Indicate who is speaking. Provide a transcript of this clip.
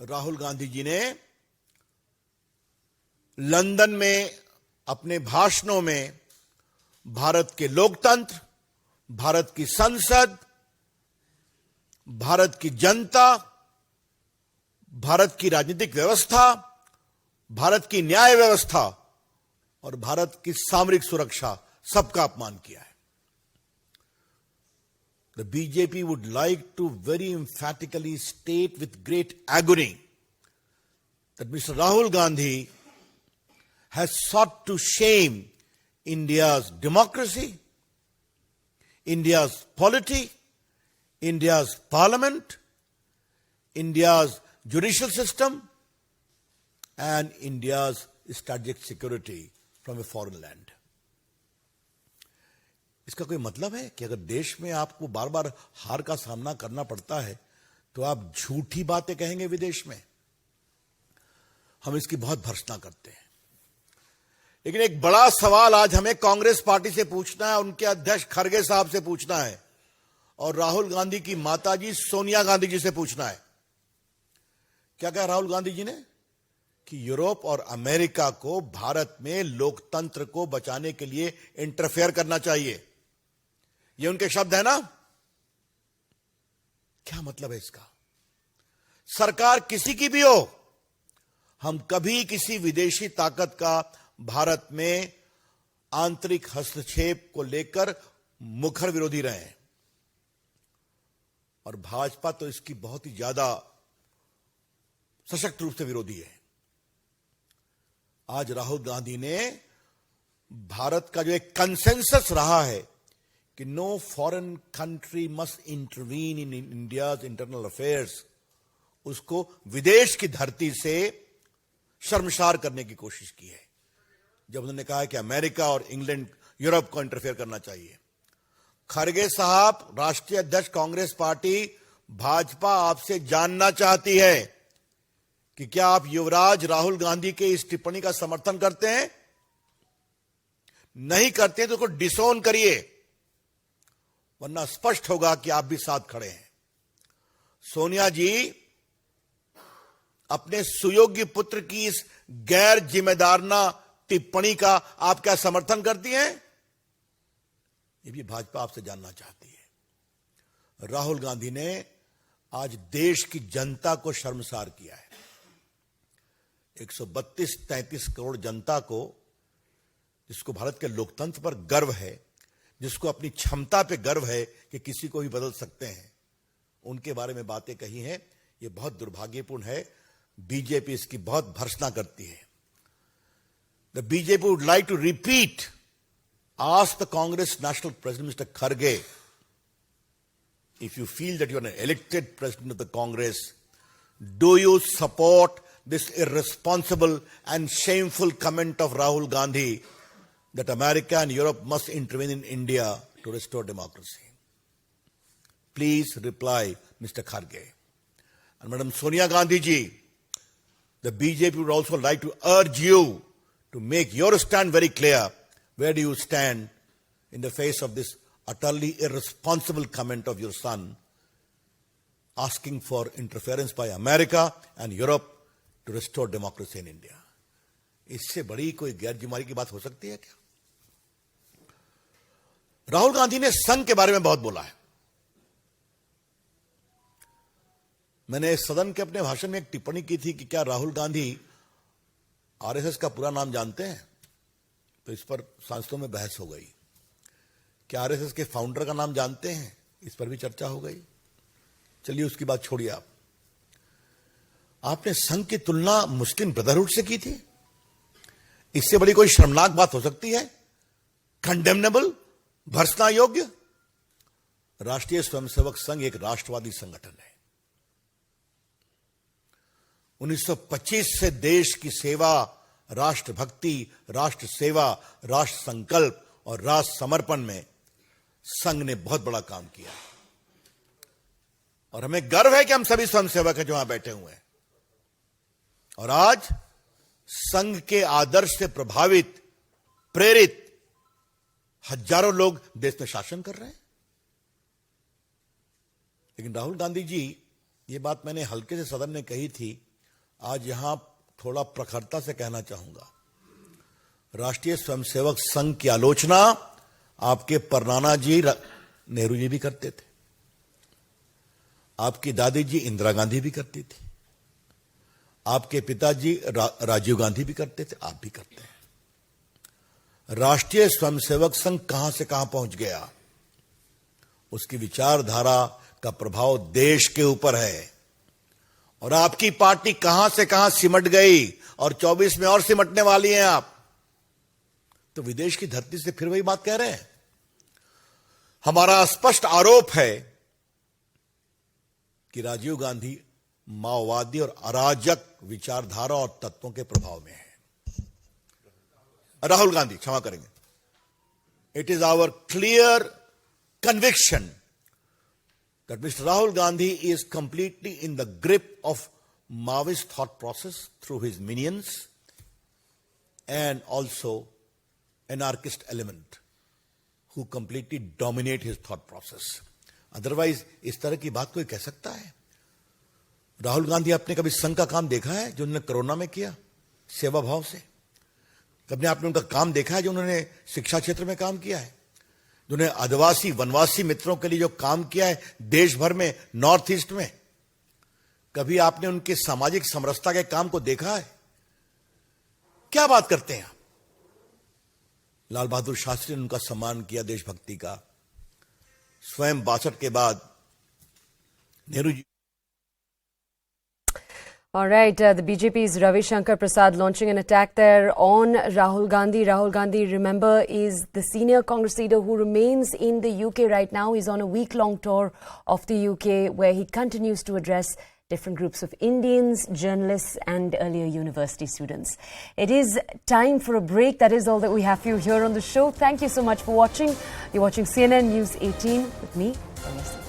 Speaker 1: राहुल गांधी जी ने लंदन में अपने भाषणों में भारत के लोकतंत्र, भारत की संसद, भारत की जनता, भारत की राजनीतिक व्यवस्था, भारत की न्याय व्यवस्था और भारत की सामरिक सुरक्षा सबका अपमान किया है। The BJP would like to very emphatically state with great agony that Mr. Rahul Gandhi has sought to shame India's democracy, India's polity, India's parliament, India's judicial system, and India's strategic security from a foreign land. इसका कोई मतलब है कि अगर देश में आपको बार बार हार का सामना करना पड़ता है तो आप झूठी बातें कहेंगे विदेश में? हम इसकी बहुत भर्त्सना करते हैं। लेकिन एक बड़ा सवाल आज हमें कांग्रेस पार्टी से पूछना है, उनके अध्यक्ष खरगे साहब से पूछना है और राहुल गांधी की माताजी सोनिया गांधी जी से पूछना है। क्या कहा राहुल गांधी जी ने? कि यूरोप और अमेरिका को भारत में लोकतंत्र को बचाने के लिए इंटरफेयर करना चाहिए। ये उनके शब्द है ना? क्या मतलब है इसका? सरकार किसी की भी हो, हम कभी किसी विदेशी ताकत का भारत में आंतरिक हस्तक्षेप को लेकर मुखर विरोधी रहे हैं और भाजपा तो इसकी बहुत ही ज्यादा सशक्त रूप से विरोधी है। आज राहुल गांधी ने भारत का जो एक कंसेंसस रहा है कि no foreign country must intervene in India's internal affairs, उसको विदेश की धरती से शर्मसार करने की कोशिश की है जब उन्होंने कहा कि अमेरिका और इंग्लैंड यूरोप को इंटरफेयर करना चाहिए। खरगे साहब, राष्ट्रीय अध्यक्ष कांग्रेस पार्टी, भाजपा आपसे जानना चाहती है कि क्या आप युवराज राहुल गांधी के इस टिप्पणी का समर्थन करते हैं? नहीं करते तो उसको डिसोन करिए, वरना स्पष्ट होगा कि आप भी साथ खड़े हैं। सोनिया जी, अपने सुयोग्य पुत्र की इस गैर जिम्मेदाराना टिप्पणी का आप क्या समर्थन करती हैं? ये भी भाजपा आपसे जानना चाहती है। राहुल गांधी ने आज देश की जनता को शर्मसार किया है। 132-33 करोड़ जनता को, जिसको भारत के लोकतंत्र पर गर्व है, जिसको अपनी क्षमता पे गर्व है कि किसी को भी बदल सकते हैं, उनके बारे में बातें कही हैं। ये बहुत दुर्भाग्यपूर्ण है। बीजेपी इसकी बहुत भर्त्सना करती है। The BJP would like to repeat, ask the Congress national president mister Kharge, if you feel that you are an elected president of the Congress, do you support this irresponsible and shameful comment of Rahul Gandhi that America and Europe must intervene in India to restore democracy? Please reply, Mr. Kharge. And Madam Sonia Gandhi ji, the BJP would also like to urge you to make your stand very clear. Where do you stand in the face of this utterly irresponsible comment of your son asking for interference by America and Europe to restore democracy in India? इससे बड़ी कोई गैर जिम्मेदारी की बात हो सकती है क्या? राहुल गांधी ने संघ के बारे में बहुत बोला है। मैंने सदन के अपने भाषण में एक टिप्पणी की थी कि क्या राहुल गांधी आरएसएस का पूरा नाम जानते हैं? तो इस पर सांसदों में बहस हो गई। क्या आरएसएस के फाउंडर का नाम जानते हैं? इस पर भी चर्चा हो गई। चलिए उसकी बात छोड़िए। आपने संघ की तुलना मुस्लिम ब्रदरहुड से की थी। इससे बड़ी कोई शर्मनाक बात हो सकती है? कंडेमनेबल, भर्त्सना योग्य। राष्ट्रीय स्वयंसेवक संघ एक राष्ट्रवादी संगठन है। 1925 से देश की सेवा, राष्ट्रभक्ति, राष्ट्र सेवा, राष्ट्र संकल्प और राष्ट्र समर्पण में संघ ने बहुत बड़ा काम किया और हमें गर्व है कि हम सभी स्वयंसेवक हैं जो वहां बैठे हुए हैं। और आज संघ के आदर्श से प्रभावित, प्रेरित हजारों लोग देश में शासन कर रहे हैं। लेकिन राहुल गांधी जी, ये बात मैंने हल्के से सदन में कही थी आज यहां थोड़ा प्रखरता से कहना चाहूंगा, राष्ट्रीय स्वयंसेवक संघ की आलोचना आपके परनाना जी नेहरू जी भी करते थे, आपकी दादी जी इंदिरा गांधी भी करती थी, आपके पिताजी राजीव गांधी भी करते थे, आप भी करते हैं। राष्ट्रीय स्वयंसेवक संघ कहां से कहां पहुंच गया, उसकी विचारधारा का प्रभाव देश के ऊपर है। और आपकी पार्टी कहां से कहां सिमट गई और 24 में और सिमटने वाली हैं आप। तो विदेश की धरती से फिर वही बात कह रहे हैं। हमारा स्पष्ट आरोप है कि राजीव गांधी माओवादी और अराजक विचारधारा और तत्वों के प्रभाव में है। राहुल गांधी, क्षमा करेंगे, it is our clear conviction that Mr. Rahul Gandhi is completely in the grip of Maoist thought process through his minions and also anarchist element who completely dominate his thought process. Otherwise, इस तरह की बात कोई कह सकता है? राहुल गांधी, आपने कभी संघ का काम देखा है जो उन्होंने कोरोना में किया सेवा भाव से? कभी आपने उनका काम देखा है जो उन्होंने शिक्षा क्षेत्र में काम किया है, जिन्होंने आदिवासी वनवासी मित्रों के लिए जो काम किया है देश भर में, नॉर्थ ईस्ट में? कभी आपने उनके सामाजिक समरसता के काम को देखा है? क्या बात करते हैं आप? लाल बहादुर शास्त्री ने उनका सम्मान किया, देशभक्ति का। स्वयं 62 के बाद Nehru ji.
Speaker 2: All right, the BJP's Ravi Shankar Prasad launching an attack there on Rahul Gandhi. Rahul Gandhi, remember, is the senior Congress leader who remains in the UK right now. He's on a week-long tour of the UK where he continues to address different groups of Indians, journalists and earlier university students. It is time for a break. That is all that we have for you here on the show. Thank you so much for watching. You're watching CNN News 18 with me, Vanessa.